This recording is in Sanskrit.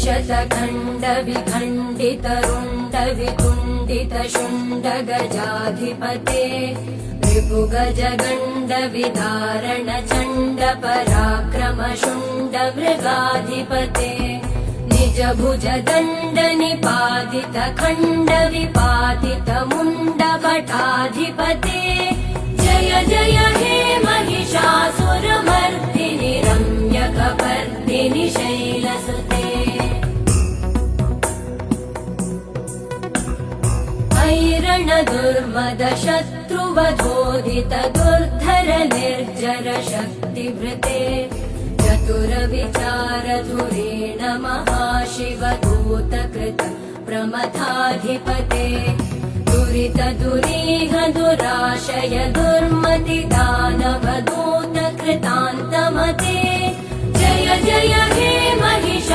शतखण्ड विखण्डित रुण्ड वितुण्डित शुण्ड गजाधिपते रिपुगज गण्ड विदारण चण्ड पराक्रम शुण्ड मृगाधिपते निज भुज दण्ड निपातित खण्ड विपातित मुण्ड भटाधिपते जय जय हे महिषासुरमर्दिनि रम्यकपर्दिनि शैलसुते ऐरण दुर्मद शत्रुवधोदित दुर्धर निर्जर शक्तिभृते चतुर विचार धुरेण महाशिवदूतकृत प्रमथाधिपते दुरित दुरीह दुराशय दुर्मति दानव दूत कृतान्तमते जय जय हे महिष